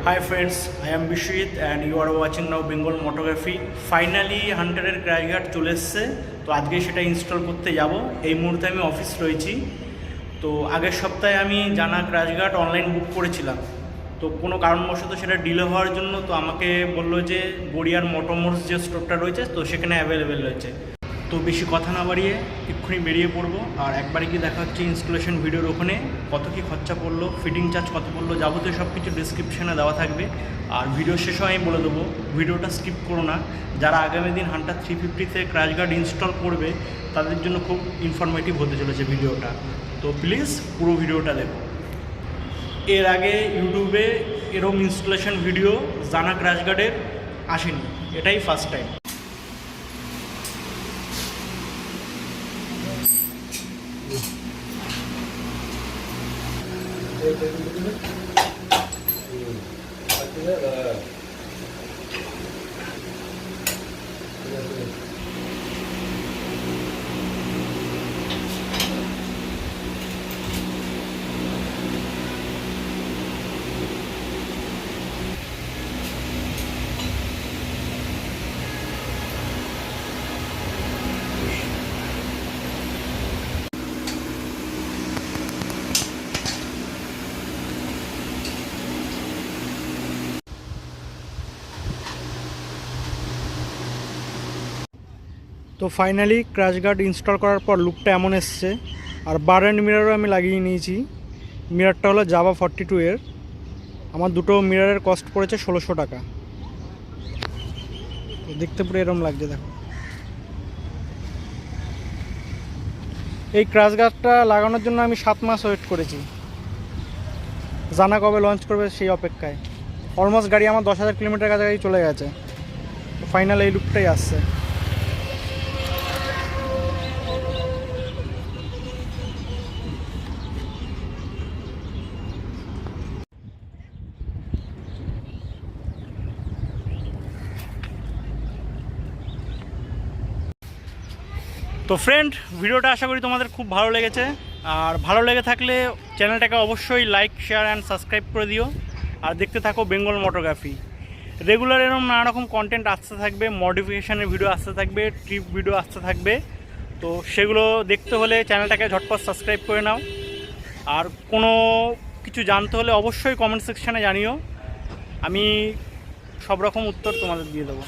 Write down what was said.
Hi friends, I am Bishwit and you are watching now Bengal Motography. Finally হান্টারের crash guard চলে এসেছে, তো আজকে সেটা ইনস্টল করতে যাব। এই মুহূর্তে আমি অফিস রয়েছি। তো আগের সপ্তাহে আমি জানা ক্র্যাশ গার্ড অনলাইন বুক করেছিলাম, তো কোনো কারণবশত সেটা ডিলে হওয়ার জন্য তো আমাকে বললো যে গড়িয়ার মোটোমোর্স যে স্টোরটা রয়েছে তো সেখানে অ্যাভেলেবেল রয়েছে। তো বেশি কথা না বাড়িয়ে এক্ষুনি বেরিয়ে পড়বো, আর একবারে কি দেখা হচ্ছে ইনস্টলেশন ভিডিওর ওখানে। কত কী খরচা পড়লো, ফিটিং চার্জ কত পড়লো, যাবতীয় সব কিছু ডিসক্রিপশানে দেওয়া থাকবে। আর ভিডিও শেষেও আমি বলে দেবো, ভিডিওটা স্কিপ করো না। যারা আগামী দিন হান্টার 350-তে ক্র্যাশ গার্ড ইনস্টল করবে তাদের জন্য খুব ইনফরমেটিভ হতে চলেছে ভিডিওটা, তো প্লিজ পুরো ভিডিওটা দেখো। এর আগে ইউটিউবে এরকম ইনস্টলেশন ভিডিও জানা ক্র্যাশ গার্ডের আসেনি, এটাই ফার্স্ট টাইম। তো ফাইনালি ক্র্যাশ গার্ড ইনস্টল করার পর লুকটা এমন এসছে। আর বার অ্যান্ড মিররও আমি লাগিয়ে নিয়েছি। মিররটা হলো জাভা 42 এর। আমার দুটো মিররের কস্ট পড়েছে 1600 টাকা। তো দেখতে পুরো এরকম লাগছে, দেখো। এই ক্র্যাশ গার্ডটা লাগানোর জন্য আমি 7 মাস ওয়েট করেছি। জানা কবে লঞ্চ করবে সেই অপেক্ষায়। অলমোস্ট গাড়ি আমার 10,000 কিলোমিটার কাছাকাছি চলে গেছে। তো ফাইনাল এই লুকটাই আসছে। তো ফ্রেন্ড, ভিডিওটা আশা করি তোমাদের খুব ভালো লেগেছে। আর ভালো লেগে থাকলে চ্যানেলটাকে অবশ্যই লাইক, শেয়ার অ্যান্ড সাবস্ক্রাইব করে দিও। আর দেখতে থাকো বেঙ্গল মোটোগ্রাফি। রেগুলার এরকম নানা রকম কন্টেন্ট আসতে থাকবে, মডিফিকেশানের ভিডিও আসতে থাকবে, ট্রিপ ভিডিও আসতে থাকবে। তো সেগুলো দেখতে হলে চ্যানেলটাকে ঝটপট সাবস্ক্রাইব করে নাও। আর কোনো কিছু জানতে হলে অবশ্যই কমেন্ট সেকশানে জানিও, আমি সব রকম উত্তর তোমাদের দিয়ে দেবো।